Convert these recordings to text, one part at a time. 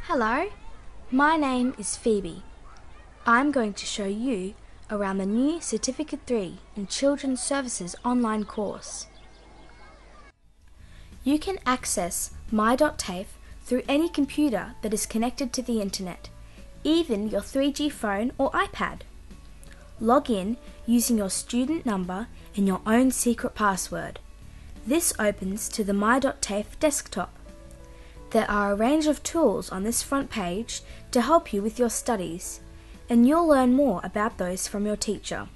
Hello, my name is Phoebe. I'm going to show you around the new Certificate 3 in Children's Services online course. You can access my.tafe through any computer that is connected to the internet, even your 3G phone or iPad. Log in using your student number and your own secret password. This opens to the my.tafe desktop. There are a range of tools on this front page to help you with your studies, and you'll learn more about those from your teacher.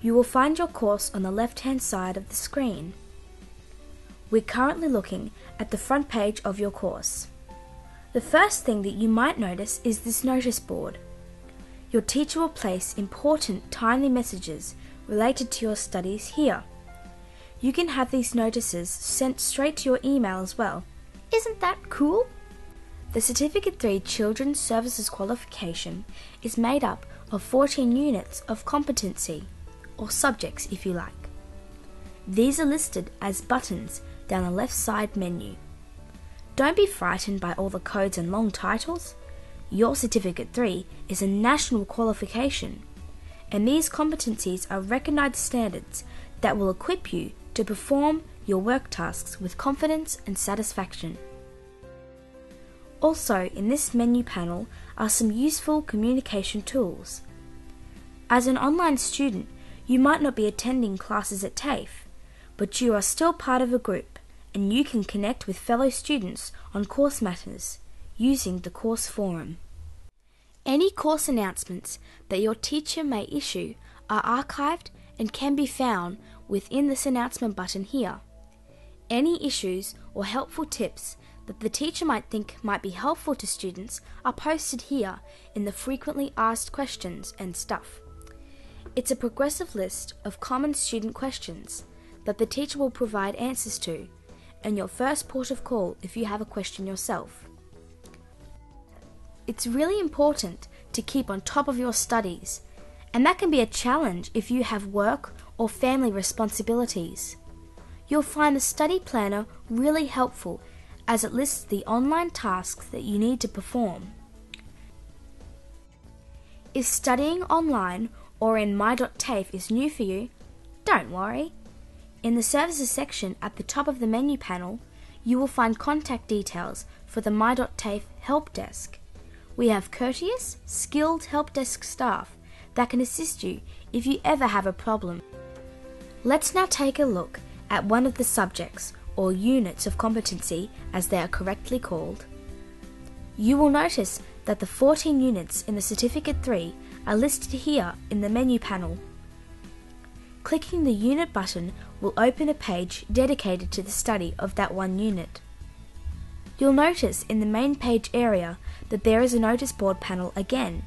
You will find your course on the left-hand side of the screen. We're currently looking at the front page of your course. The first thing that you might notice is this notice board. Your teacher will place important, timely messages related to your studies here. You can have these notices sent straight to your email as well. Isn't that cool? The Certificate 3 Children's Services qualification is made up of 14 units of competency, or subjects if you like. These are listed as buttons down the left side menu. Don't be frightened by all the codes and long titles. Your Certificate 3 is a national qualification, and these competencies are recognised standards that will equip you to perform your work tasks with confidence and satisfaction. Also, in this menu panel are some useful communication tools. As an online student, you might not be attending classes at TAFE, but you are still part of a group, and you can connect with fellow students on course matters using the course forum. Any course announcements that your teacher may issue are archived and can be found within this announcement button here. Any issues or helpful tips that the teacher might think might be helpful to students are posted here in the frequently asked questions and stuff. It's a progressive list of common student questions that the teacher will provide answers to, and your first port of call if you have a question yourself. It's really important to keep on top of your studies, and that can be a challenge if you have work or family responsibilities. You'll find the study planner really helpful as it lists the online tasks that you need to perform. If studying online or in my.tafe is new for you, don't worry. In the Services section at the top of the menu panel, you will find contact details for the my.tafe help desk. We have courteous, skilled help desk staff that can assist you if you ever have a problem. Let's now take a look at one of the subjects, or units of competency as they are correctly called. You will notice that the 14 units in the Certificate 3 are listed here in the menu panel. Clicking the unit button will open a page dedicated to the study of that one unit. You'll notice in the main page area that there is a notice board panel again.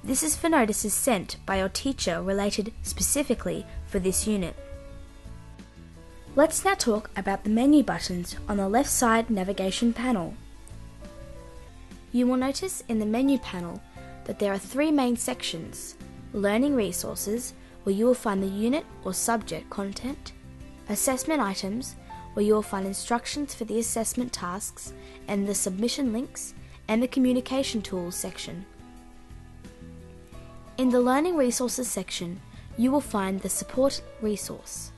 This is for notices sent by your teacher related specifically for this unit. Let's now talk about the menu buttons on the left side navigation panel. You will notice in the menu panel that there are three main sections: Learning Resources, where you will find the unit or subject content; Assessment Items, where you will find instructions for the assessment tasks and the submission links; and the Communication Tools section. In the Learning Resources section, you will find the Support Resource.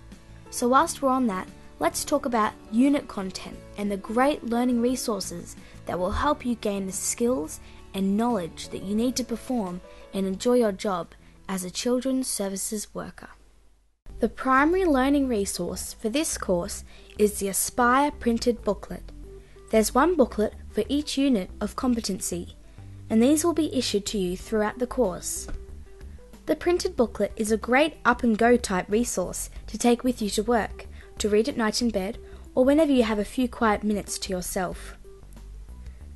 So whilst we're on that, let's talk about unit content and the great learning resources that will help you gain the skills and knowledge that you need to perform and enjoy your job as a children's services worker. The primary learning resource for this course is the Aspire printed booklet. There's one booklet for each unit of competency, and these will be issued to you throughout the course. The printed booklet is a great up-and-go type resource to take with you to work, to read at night in bed, or whenever you have a few quiet minutes to yourself.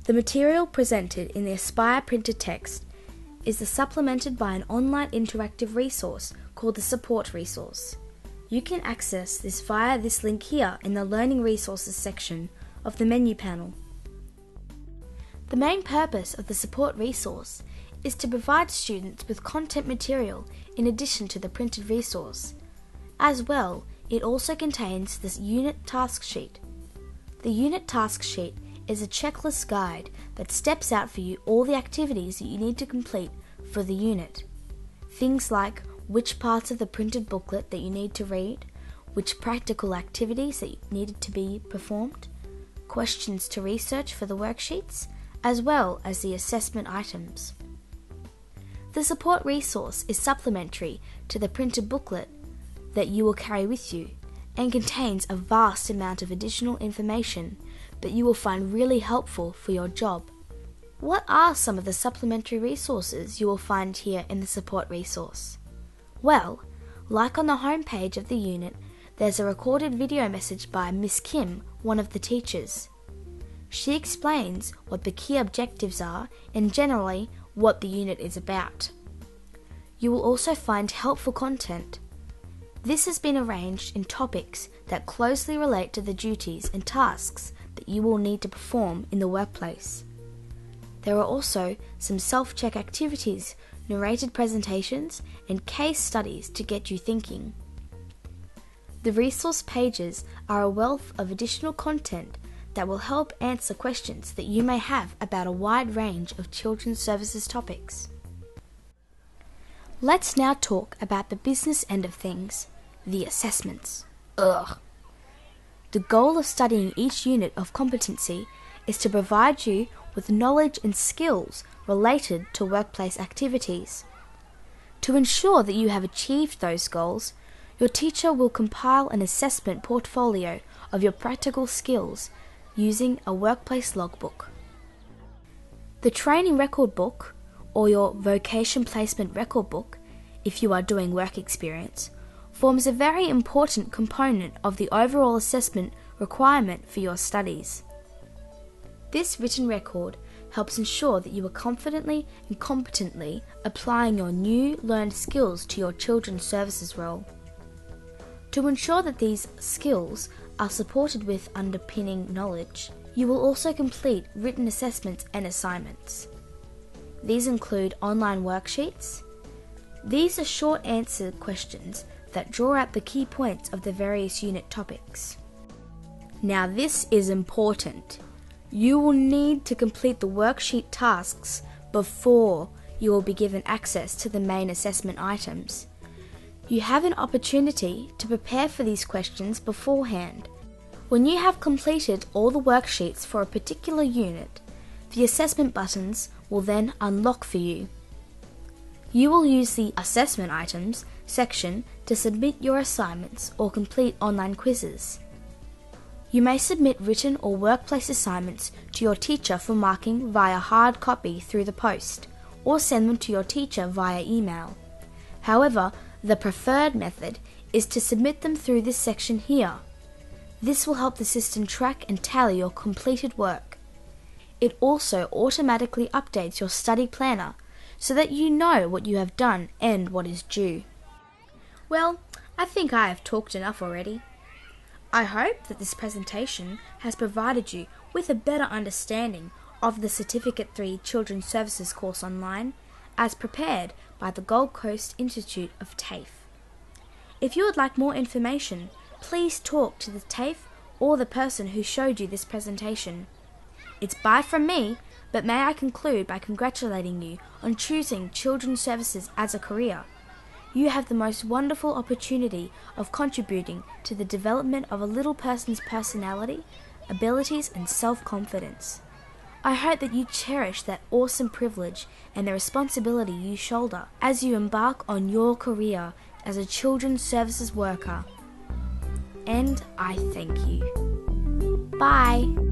The material presented in the Aspire printed text is supplemented by an online interactive resource called the Support Resource. You can access this via this link here in the Learning Resources section of the menu panel. The main purpose of the Support Resource is to provide students with content material in addition to the printed resource. As well, it also contains this unit task sheet. The unit task sheet is a checklist guide that steps out for you all the activities that you need to complete for the unit. Things like which parts of the printed booklet that you need to read, which practical activities that needed to be performed, questions to research for the worksheets, as well as the assessment items. The support resource is supplementary to the printed booklet that you will carry with you and contains a vast amount of additional information that you will find really helpful for your job. What are some of the supplementary resources you will find here in the support resource? Well, like on the home page of the unit, there's a recorded video message by Miss Kim, one of the teachers. She explains what the key objectives are and generally what the unit is about. You will also find helpful content. This has been arranged in topics that closely relate to the duties and tasks that you will need to perform in the workplace. There are also some self-check activities, narrated presentations, and case studies to get you thinking. The resource pages are a wealth of additional content that will help answer questions that you may have about a wide range of children's services topics. Let's now talk about the business end of things, the assessments. The goal of studying each unit of competency is to provide you with knowledge and skills related to workplace activities. To ensure that you have achieved those goals, your teacher will compile an assessment portfolio of your practical skills using a workplace logbook. The training record book, or your vocation placement record book, if you are doing work experience, forms a very important component of the overall assessment requirement for your studies. This written record helps ensure that you are confidently and competently applying your new learned skills to your children's services role. To ensure that these skills are supported with underpinning knowledge, you will also complete written assessments and assignments. These include online worksheets. These are short answer questions that draw out the key points of the various unit topics. Now this is important. You will need to complete the worksheet tasks before you will be given access to the main assessment items. You have an opportunity to prepare for these questions beforehand. When you have completed all the worksheets for a particular unit, the assessment buttons will then unlock for you. You will use the Assessment Items section to submit your assignments or complete online quizzes. You may submit written or workplace assignments to your teacher for marking via hard copy through the post, or send them to your teacher via email. However, the preferred method is to submit them through this section here. This will help the system track and tally your completed work. It also automatically updates your study planner so that you know what you have done and what is due. Well, I think I have talked enough already. I hope that this presentation has provided you with a better understanding of the Certificate 3 Children's Services course online as prepared by the Gold Coast Institute of TAFE. If you would like more information, please talk to the TAFE or the person who showed you this presentation. It's bye from me, but may I conclude by congratulating you on choosing Children's Services as a career. You have the most wonderful opportunity of contributing to the development of a little person's personality, abilities and self-confidence. I hope that you cherish that awesome privilege and the responsibility you shoulder as you embark on your career as a children's services worker. And I thank you. Bye!